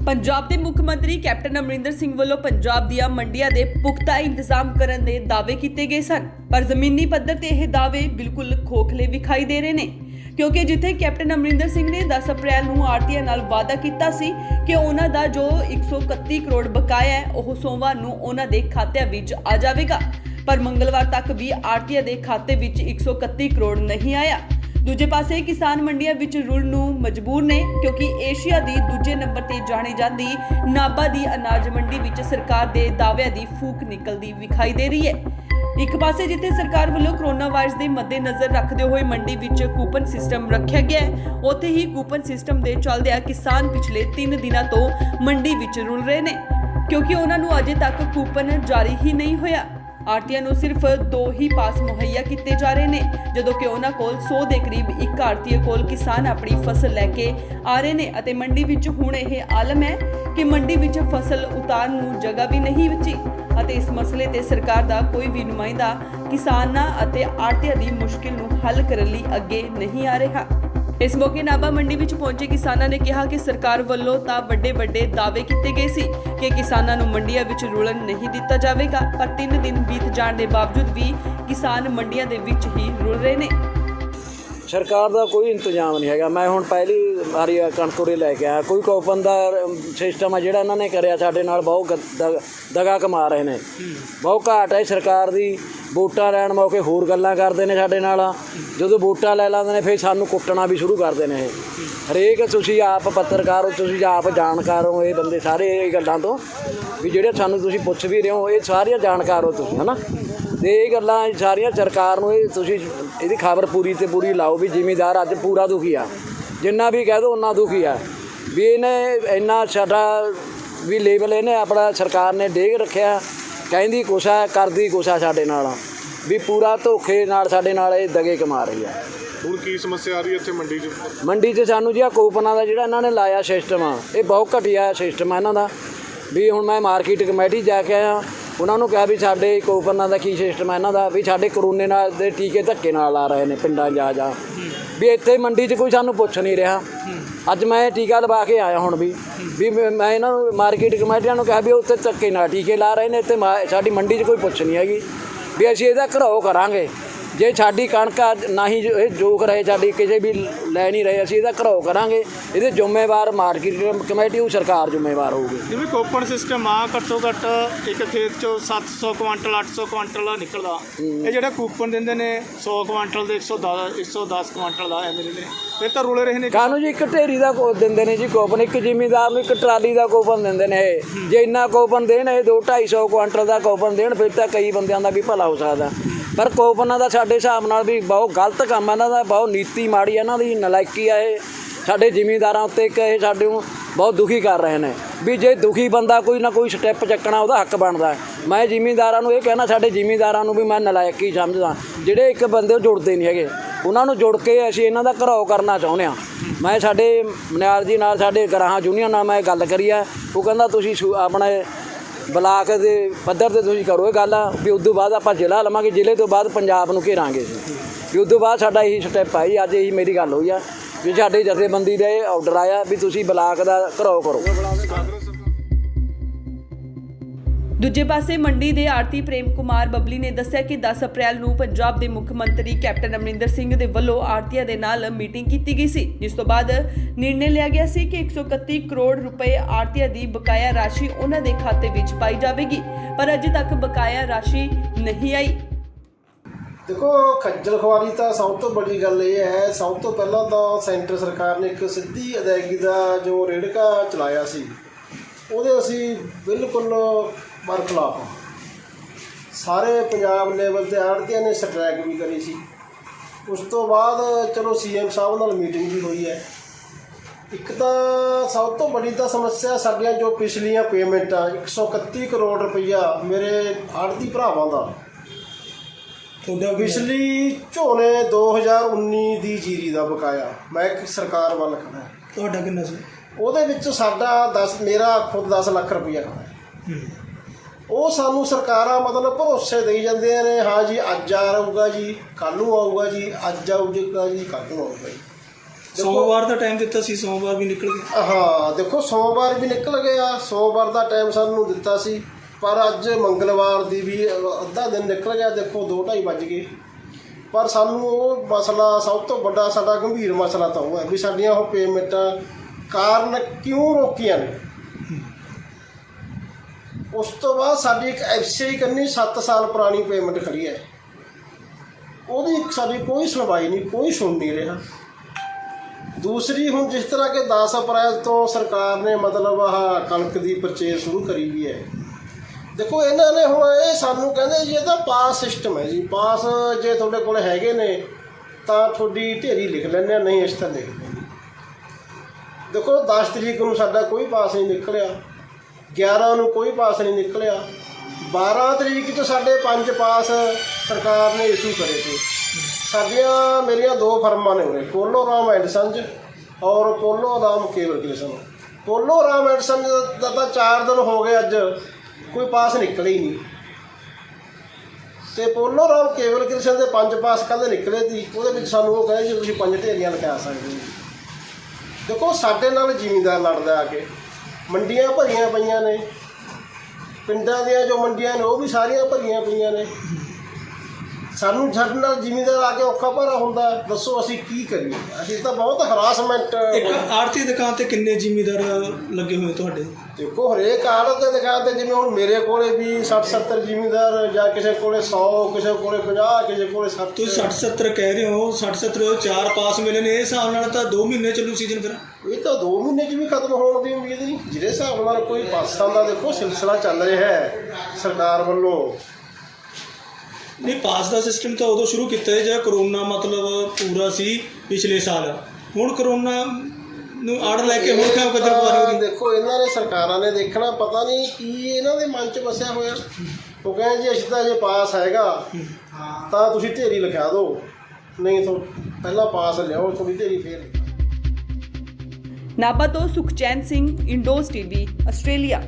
पंजाब के मुख्य मंत्री कैप्टन अमरिंदर सिंह वालों पंजाब दियां मंडियां दे पुख्ता इंतजाम करन दे दावे किए गए सन, पर जमीनी पद्धर ते यह दावे बिल्कुल खोखले विखाई दे रहे ने। क्योंकि जिथे कैप्टन अमरिंदर सिंह ने 10 अप्रैल ਨੂੰ ਆੜਤੀਆਂ ਨਾਲ ਵਾਅਦਾ ਕੀਤਾ ਸੀ ਕਿ ਉਹਨਾਂ ਦਾ ਜੋ 131 ਕਰੋੜ ਬਕਾਇਆ ਹੈ ਉਹ ਸੋਮਵਾਰ ਨੂੰ ਉਹਨਾਂ ਦੇ ਖਾਤਿਆਂ ਵਿੱਚ ਆ ਜਾਵੇਗਾ, ਪਰ ਮੰਗਲਵਾਰ ਤੱਕ ਵੀ ਆੜਤੀਆਂ ਦੇ ਖਾਤੇ ਵਿੱਚ 131 ਕਰੋੜ ਨਹੀਂ ਆਇਆ। दूजे पासे किसान मंडियां विच रुलण नूं मजबूर ने, क्योंकि एशिया दी दूजे नंबर ते जानी जांदी नाभा दी अनाज मंडी विच सरकार दे दाविआं दी फूक निकलदी विखाई दे रही है। एक पासे जिथे सरकार वालों कोरोना वायरस के मद्देनजर रखते हुए मंडी विच कूपन सिस्टम रखा गया है, उत्थे ही कूपन सिस्टम के चलदिआं किसान पिछले 3 दिनों तो मंडी विच रुल रहे ने, क्योंकि उन्हां नूं अजे तक कूपन जारी ही नहीं होया। आड़तियां नूं सिर्फ 2 ही पास मुहैया किए जा रहे हैं, जदों कि उन्हां कोल 100 के करीब एक आड़तीए कोल किसान अपनी फसल लैके आ रहे हैं अते मंडी विच हुण यह आलम है कि मंडी विच फसल उतारन नूं जगह भी नहीं बची अते इस मसले ते सरकार दा कोई भी नुमाइंदा किसानां अते आड़तियां दी मुश्किल नूं हल करन लई अगे नहीं आ रहा। इस मौके नाभा मंडी विच पहुंचे किसानां ने कहा कि सरकार वल्लों तां वड्डे दावे किए गए सी कि किसानां नूं मंडियां विच रुलण नहीं दिता जावेगा, पर 3 दिन बीत जाण दे बावजूद भी किसान मंडियां दे विच ही रुल रहे ने। सरकार का कोई इंतजाम नहीं है। मैं हुण पहली वारी कणक उरे लैके आया, कोई कूपन का सिस्टम है जिहड़ा इन्होंने करिया साडे नाल बहुत दगा कमा रहे हैं, बहुत घाट है सरकार की। वोटां लैण मौके होर गल्लां करदे ने साडे नाल, जदों वोटां लै लैंदे ने फिर सानूं कुੱਟਣਾ भी शुरू करदे ने। हरेक तुसीं आप पत्रकार हो, तुसीं आप जाणकार हो, ये बंदे सारे ये गल्लां तो भी जिहड़े सानूं तुसीं पुੱਛ भी रहे हो, ये सारियां जाणकार हो तुसीं, है ना। तो ये गल्लां सारियां सरकार नूं तुसीं इहदी खबर पूरी ते पूरी लाओ भी जिमीदार अज पूरा दुखी आ, जिन्ना भी कह दो उन्ना दुखी आ भी इन्हें इन्ना साडा भी लेवल इन्हें अपना सरकार ने डेग रखिया, कहती कुछ है करती कुछ है साडे नाल भी पूरा धोखे नाल साडे नाल ये दगे कमा रही है। ਹੁਣ ਕੀ ਸਮੱਸਿਆ ਆ ਰਹੀ ਹੈ ਇੱਥੇ ਮੰਡੀ 'ਚ? ਮੰਡੀ 'ਚ ਸਾਨੂੰ ਜੀ ਕੂਪਨਾਂ ਦਾ ਜਿਹੜਾ ਇਹਨਾਂ ਨੇ ਲਾਇਆ ਸਿਸਟਮ ਆ, ਇਹ ਬਹੁਤ ਘਟੀਆ ਸਿਸਟਮ ਆ ਇਹਨਾਂ ਦਾ। ਵੀ ਹੁਣ ਮੈਂ ਮਾਰਕੀਟ ਕਮੇਟੀ ਜਾ ਕੇ ਆਇਆ, ਉਹਨਾਂ ਨੂੰ ਕਿਹਾ ਵੀ ਸਾਡੇ ਕੂਪਨਾਂ ਦਾ ਕੀ ਸਿਸਟਮ ਹੈ ਇਹਨਾਂ ਦਾ, ਵੀ ਸਾਡੇ ਕਰੋਨੇ ਨਾਲ ਦੇ ਟੀਕੇ ਧੱਕੇ ਨਾਲ ਆ ਰਹੇ ਨੇ ਪਿੰਡਾਂ ਜਾ ਵੀ ਇੱਥੇ ਮੰਡੀ 'ਚ ਕੋਈ ਸਾਨੂੰ ਪੁੱਛ ਨਹੀਂ ਰਿਹਾ। ਅੱਜ ਮੈਂ ਟੀਕਾ ਲਵਾ ਕੇ ਆਇਆ ਹੁਣ ਵੀ ਮੈਂ ਇਹਨਾਂ ਨੂੰ ਮਾਰਕੀਟ ਕਮੇਟੀਆਂ ਨੂੰ ਕਿਹਾ ਵੀ ਉੱਥੇ ਧੱਕੇ ਨਾਲ ਟੀਕੇ ਲਾ ਰਹੇ ਨੇ, ਇੱਥੇ ਸਾਡੀ ਮੰਡੀ 'ਚ ਕੋਈ ਪੁੱਛ ਨਹੀਂ ਹੈਗੀ ਵੀ ਅਸੀਂ ਇਹਦਾ ਘਰਾਓ ਕਰਾਂਗੇ। ਜੇ ਸਾਡੀ ਕਣਕ ਨਾ ਹੀ ਇਹ ਜੋਖ ਰਹੇ ਸਾਡੀ ਕਿਸੇ ਵੀ ਲੈ ਨਹੀਂ ਰਹੇ, ਅਸੀਂ ਇਹਦਾ ਘਰਾਓ ਕਰਾਂਗੇ। ਇਹਦੇ ਜ਼ਿੰਮੇਵਾਰ ਮਾਰਕੀਟ ਕਮੇਟੀ ਉਹ ਸਰਕਾਰ ਜ਼ਿੰਮੇਵਾਰ ਹੋਊਗੀ। ਜਿਵੇਂ ਕੂਪਨ ਸਿਸਟਮ ਆ, ਘੱਟੋ ਘੱਟ ਇੱਕ ਖੇਤ 'ਚੋਂ 700 ਕੁਆਂਟਲ 800 ਕੁਆਂਟਲ ਨਿਕਲਦਾ, ਇਹ ਜਿਹੜਾ ਕੂਪਨ ਦਿੰਦੇ ਨੇ 100 ਕੁਆਂਟਲ ਦੇ 110 ਕੁਆਂਟਲ ਦਾ ਐਵੇਂ ਦਿੰਦੇ ਨੇ, ਫਿਰ ਤਾਂ ਰੁਲੇ ਰਹੇ ਨੇ। ਕਾਹਨੂੰ ਜੀ ਇੱਕ ਢੇਰੀ ਦਾ ਦਿੰਦੇ ਨੇ ਜੀ ਕੂਪਨ, ਇੱਕ ਜ਼ਿਮੀਂਦਾਰ ਨੂੰ ਇੱਕ ਟਰਾਲੀ ਦਾ ਕੂਪਨ ਦਿੰਦੇ ਨੇ। ਇਹ ਜੇ ਇੰਨਾ ਕੂਪਨ ਦੇਣ, ਇਹ 200-250 ਕੁਆਂਟਲ ਦਾ ਕੂਪਨ ਦੇਣ, ਫਿਰ ਤਾਂ ਕਈ ਬੰਦਿਆਂ ਦਾ ਵੀ ਭਲਾ ਹੋ ਸਕਦਾ। ਪਰ ਕੂਪਨਾਂ ਦਾ ਸਾਡੇ ਹਿਸਾਬ ਨਾਲ ਵੀ ਬਹੁਤ ਗਲਤ ਕੰਮ ਹੈ ਇਹਨਾਂ ਦਾ, ਬਹੁਤ ਨੀਤੀ ਮਾੜੀ ਇਹਨਾਂ ਦੀ, ਨਲਾਇਕੀ ਆ ਇਹ ਸਾਡੇ ਜ਼ਿਮੀਂਦਾਰਾਂ ਉੱਤੇ। ਇੱਕ ਇਹ ਸਾਡੇ ਨੂੰ ਬਹੁਤ ਦੁਖੀ ਕਰ ਰਹੇ ਨੇ ਵੀ ਜੇ ਦੁਖੀ ਬੰਦਾ ਕੋਈ ਨਾ ਕੋਈ ਸਟੈਪ ਚੱਕਣਾ ਉਹਦਾ ਹੱਕ ਬਣਦਾ। ਮੈਂ ਜ਼ਿਮੀਂਦਾਰਾਂ ਨੂੰ ਇਹ ਕਹਿਣਾ, ਸਾਡੇ ਜ਼ਿਮੀਂਦਾਰਾਂ ਨੂੰ ਵੀ ਮੈਂ ਨਲਾਇਕੀ ਸਮਝਦਾ, ਜਿਹੜੇ ਇੱਕ ਬੰਦੇ ਜੁੜਦੇ ਨਹੀਂ ਹੈਗੇ, ਉਹਨਾਂ ਨੂੰ ਜੁੜ ਕੇ ਅਸੀਂ ਇਹਨਾਂ ਦਾ ਘਰਾਓ ਕਰਨਾ ਚਾਹੁੰਦੇ ਹਾਂ। ਮੈਂ ਸਾਡੇ ਮਨਿਆਲ ਜੀ ਨਾਲ, ਸਾਡੇ ਗਰਾਹਾਂ ਯੂਨੀਅਨ ਨਾਲ ਮੈਂ ਗੱਲ ਕਰੀ ਆ, ਉਹ ਕਹਿੰਦਾ ਤੁਸੀਂ ਆਪਣੇ ਬਲਾਕ ਦੇ ਪੱਧਰ 'ਤੇ ਤੁਸੀਂ ਕਰੋ ਇਹ ਗੱਲ ਵੀ ਉਦੋਂ ਬਾਅਦ ਆਪਾਂ ਜ਼ਿਲ੍ਹਾ ਲਵਾਂਗੇ, ਜ਼ਿਲ੍ਹੇ ਤੋਂ ਬਾਅਦ ਪੰਜਾਬ ਨੂੰ ਘੇਰਾਂਗੇ ਵੀ ਉਦੋਂ ਬਾਅਦ ਸਾਡਾ ਇਹੀ ਸਟੈਪ ਆ ਜੀ। ਅੱਜ ਇਹੀ ਮੇਰੀ ਗੱਲ ਹੋਈ ਆ ਵੀ ਸਾਡੇ ਜਥੇਬੰਦੀ ਦਾ ਇਹ ਆਰਡਰ ਆਇਆ ਵੀ ਤੁਸੀਂ ਬਲਾਕ ਦਾ ਘਰਾਓ ਕਰੋ। दूजे पासे मंडी के आड़ती प्रेम कुमार बबली ने दस्सिया कि 10 अप्रैल ਨੂੰ पंजाब के मुख्य मंत्री कैप्टन अमरिंदर सिंह के वल्लों आड़तियां दे नाल मीटिंग की गई सी, जिस तो बाद निर्णय लिया गया सी कि 131 करोड़ रुपए आड़तियां दी बकाया राशि उन्हां दे खाते विच पाई जाएगी, पर अजे तक बकाया राशि नहीं आई। देखो खज्जल खुआरी तो सब तो बड़ी गल ये है, सब तो पहला तो सेंटर सरकार ने एक सीधी अदायगी का जो रेड़का चलाया सी, ਉਹਦੇ ਅਸੀਂ ਬਿਲਕੁਲ ਬਰਖਲਾਫ ਹਾਂ। ਸਾਰੇ ਪੰਜਾਬ ਲੈਵਲ 'ਤੇ ਆੜ੍ਹਤੀਆਂ ਨੇ ਸਟ੍ਰਾਈਕ ਵੀ ਕਰੀ ਸੀ। ਉਸ ਤੋਂ ਬਾਅਦ ਚਲੋ CM ਸਾਹਿਬ ਨਾਲ ਮੀਟਿੰਗ ਵੀ ਹੋਈ ਹੈ। ਇੱਕ ਤਾਂ ਸਭ ਤੋਂ ਵੱਡੀ ਤਾਂ ਸਮੱਸਿਆ ਸਾਡੀਆਂ ਜੋ ਪਿਛਲੀਆਂ ਪੇਮੈਂਟਾਂ 131 ਕਰੋੜ ਰੁਪਈਆ ਮੇਰੇ ਆੜ੍ਹਤੀ ਭਰਾਵਾਂ ਦਾ ਤੁਹਾਡਾ ਪਿਛਲੀ ਝੋਨੇ 2019 ਦੀ ਜੀਰੀ ਦਾ ਬਕਾਇਆ, ਮੈਂ ਸਰਕਾਰ ਵੱਲ ਖੜਾ। ਤੁਹਾਡਾ ਕਿੰਨਾ ਸੀ? ਉਹਦੇ ਵਿੱਚ ਸਾਡਾ ਮੇਰਾ ਖੁਦ 10 ਲੱਖ ਰੁਪਈਆ ਖੜਾ। ਉਹ ਸਾਨੂੰ ਸਰਕਾਰਾਂ ਮਤਲਬ ਭਰੋਸੇ ਦੇਈ ਜਾਂਦੀਆਂ ਨੇ, ਹਾਂ ਜੀ ਅੱਜ ਆਊਗਾ ਜੀ, ਕੱਲ੍ਹ ਨੂੰ ਆਊਗਾ ਜੀ, ਅੱਜ ਆਊਗਾ ਜੀ, ਕੱਲ੍ਹ ਨੂੰ ਆਊਗਾ ਜੀ। ਸੋਮਵਾਰ ਦਾ ਟਾਈਮ ਦਿੱਤਾ ਸੀ, ਸੋਮਵਾਰ ਵੀ ਨਿਕਲ ਗਿਆ। ਹਾਂ ਦੇਖੋ ਸੋਮਵਾਰ ਵੀ ਨਿਕਲ ਗਿਆ, ਸੋਮਵਾਰ ਦਾ ਟਾਈਮ ਸਾਨੂੰ ਦਿੱਤਾ ਸੀ, ਪਰ ਅੱਜ ਮੰਗਲਵਾਰ ਦੀ ਵੀ ਅੱਧਾ ਦਿਨ ਨਿਕਲ ਗਿਆ। ਦੇਖੋ 2:30 ਵੱਜ ਗਏ, ਪਰ ਸਾਨੂੰ ਉਹ ਮਸਲਾ ਸਭ ਤੋਂ ਵੱਡਾ ਸਾਡਾ ਗੰਭੀਰ ਮਸਲਾ ਤਾਂ ਉਹ ਹੈ ਵੀ ਸਾਡੀਆਂ ਉਹ ਪੇਮੈਂਟਾਂ ਕਾਰਨ ਕਿਉਂ ਰੋਕੀਆਂ ਨੇ। ਉਸ ਤੋਂ ਬਾਅਦ ਸਾਡੀ ਇੱਕ ਐਫਸੀਆਈ ਕਰਨੀ 7 ਸਾਲ ਪੁਰਾਣੀ ਪੇਮੈਂਟ ਖੜੀ ਹੈ, ਉਹਦੀ ਸਾਡੀ ਕੋਈ ਸੁਣਵਾਈ ਨਹੀਂ, ਕੋਈ ਸੁਣ ਨਹੀਂ ਰਿਹਾ। ਦੂਸਰੀ ਹੁਣ ਜਿਸ ਤਰ੍ਹਾਂ ਕਿ 10 ਅਪ੍ਰੈਲ ਤੋਂ ਸਰਕਾਰ ਨੇ ਮਤਲਬ ਆਹ ਕਣਕ ਦੀ ਪਰਚੇਜ਼ ਸ਼ੁਰੂ ਕਰੀ ਵੀ ਹੈ। ਦੇਖੋ ਇਹਨਾਂ ਨੇ ਹੁਣ ਇਹ ਸਾਨੂੰ ਕਹਿੰਦੇ ਜੀ ਇਹਦਾ ਪਾਸ ਸਿਸਟਮ ਹੈ ਜੀ, ਪਾਸ ਜੇ ਤੁਹਾਡੇ ਕੋਲ ਹੈਗੇ ਨੇ ਤਾਂ ਤੁਹਾਡੀ ਢੇਰੀ ਲਿਖ ਲੈਂਦੇ ਆ, ਨਹੀਂ ਇਸ ਤਰ੍ਹਾਂ ਲਿਖਦੇ ਨਹੀਂ। ਦੇਖੋ 10 ਤਰੀਕ ਨੂੰ ਸਾਡਾ ਕੋਈ ਪਾਸ ਨਹੀਂ ਨਿਕਲਿਆ, 11 ਨੂੰ ਕੋਈ ਪਾਸ ਨਹੀਂ ਨਿਕਲਿਆ, 12 ਤਰੀਕ 'ਚ ਸਾਡੇ 5 ਪਾਸ ਸਰਕਾਰ ਨੇ ਇਸ਼ੂ ਕਰੇ ਤੇ। ਸਾਡੀਆਂ ਮੇਰੀਆਂ 2 ਫਰਮਾਂ ਨੇ ਉਰੇ, ਪੋਲੋ ਰਾਮ ਐਂਡ ਸੰਜ ਔਰ ਪੋਲੋ ਰਾਮ ਕੇਵਲ ਕ੍ਰਿਸ਼ਨ। ਪੋਲੋ ਰਾਮ ਐਂਡ ਸੰਜ ਦਾ ਤਾਂ 4 ਦਿਨ ਹੋ ਗਏ, ਅੱਜ ਕੋਈ ਪਾਸ ਨਿਕਲੇ ਹੀ ਨਹੀਂ। ਅਤੇ ਪੋਲੋ ਰਾਮ ਕੇਵਲ ਕ੍ਰਿਸ਼ਨ ਦੇ 5 ਪਾਸ ਕੱਲ੍ਹ ਨਿਕਲੇ ਸੀ, ਉਹਦੇ ਵਿੱਚ ਸਾਨੂੰ ਉਹ ਕਹਿੰਦੇ ਜੀ ਤੁਸੀਂ 5 ਢੇਰੀਆਂ ਲਿਖਾ ਸਕਦੇ ਹੋ। ਦੇਖੋ ਸਾਡੇ ਨਾਲ ਜ਼ਿਮੀਂਦਾਰ ਲੜਦਾ ਆ ਕੇ, ਮੰਡੀਆਂ ਭਰੀਆਂ ਪਈਆਂ ਨੇ, ਪਿੰਡਾਂ ਦੀਆਂ ਜੋ ਮੰਡੀਆਂ ਨੇ ਉਹ ਵੀ ਸਾਰੀਆਂ ਭਰੀਆਂ ਪਈਆਂ ਨੇ। ਸਾਨੂੰ ਸਾਡੇ ਨਾਲ ਜ਼ਿਮੀਂਦਾਰ ਆ ਕੇ ਔਖਾ ਭਾਰਾ ਹੁੰਦਾ, ਦੱਸੋ ਅਸੀਂ ਕੀ ਕਰੀਏ। ਅਸੀਂ ਤਾਂ ਬਹੁਤ ਹਰਾਸਮੈਂਟ। ਇੱਕ ਆੜਤੀ ਦੁਕਾਨ ਤੇ ਕਿੰਨੇ ਜ਼ਿਮੀਂਦਾਰ ਲੱਗੇ ਹੋਏ ਤੁਹਾਡੇ? ਦੇਖੋ ਹਰੇਕ ਆੜਤ ਦੇ ਦੁਕਾਨ 'ਤੇ ਜਿਵੇਂ ਹੁਣ ਮੇਰੇ ਕੋਲੇ ਵੀ 60-70 ਜ਼ਿਮੀਂਦਾਰ, ਜਾਂ ਕਿਸੇ ਕੋਲੇ 100, ਕਿਸੇ ਕੋਲੇ 50, ਕਿਸੇ ਕੋਲੇ 60। ਤੁਸੀਂ 60-70 ਕਹਿ ਰਹੇ ਹੋ, 60-70 4 ਪਾਸ ਮਿਲੇ ਨੇ, ਇਹ ਹਿਸਾਬ ਨਾਲ ਤਾਂ 2 ਮਹੀਨੇ ਚੱਲੂ ਸੀਜ਼ਨ। ਫਿਰ ਇਹ ਤਾਂ 2 ਮਹੀਨੇ 'ਚ ਵੀ ਖਤਮ ਹੋਣ ਦੀ ਉਮੀਦ ਨਹੀਂ, ਜਿਹੜੇ ਹਿਸਾਬ ਨਾਲ ਕੋਈ ਪਾਸਾਂ ਦਾ ਦੇਖੋ ਸਿਲਸਿਲਾ ਚੱਲ ਰਿਹਾ ਹੈ ਸਰਕਾਰ ਵੱਲੋਂ। ਨਹੀਂ, ਪਾਸ ਦਾ ਸਿਸਟਮ ਤਾਂ ਉਦੋਂ ਸ਼ੁਰੂ ਕੀਤਾ ਹੈ ਜਦ ਕਰੋਨਾ ਮਤਲਬ ਪੂਰਾ ਸੀ ਪਿਛਲੇ ਸਾਲ। ਹੁਣ ਕਰੋਨਾ ਨੂੰ ਆੜ ਲੈ ਕੇ ਹੁਣ ਕਿਉਂ ਕਦਰ ਪਾ ਰਹੇ ਹੋ? ਦੇਖੋ ਇਹਨਾਂ ਨੇ ਸਰਕਾਰਾਂ ਨੇ ਦੇਖਣਾ, ਪਤਾ ਨਹੀਂ ਕੀ ਇਹਨਾਂ ਦੇ ਮਨ 'ਚ ਵਸਿਆ ਹੋਇਆ। ਉਹ ਕਹਿੰਦੇ ਜੀ ਅਸੀਂ ਤਾਂ ਜੇ ਪਾਸ ਹੈਗਾ ਤਾਂ ਤੁਸੀਂ ਢੇਰੀ ਲਿਖਾ ਦਿਓ, ਨਹੀਂ ਤਾਂ ਪਹਿਲਾਂ ਪਾਸ ਲਿਆਓ, ਥੋੜੀ ਢੇਰੀ ਫੇਰ ਲਿਖਾਓ। ਨਾਭਾ ਤੋਂ ਸੁਖਚੈਨ ਸਿੰਘ, ਇੰਡੋਜ਼ ਟੀਵੀ, ਆਸਟ੍ਰੇਲੀਆ।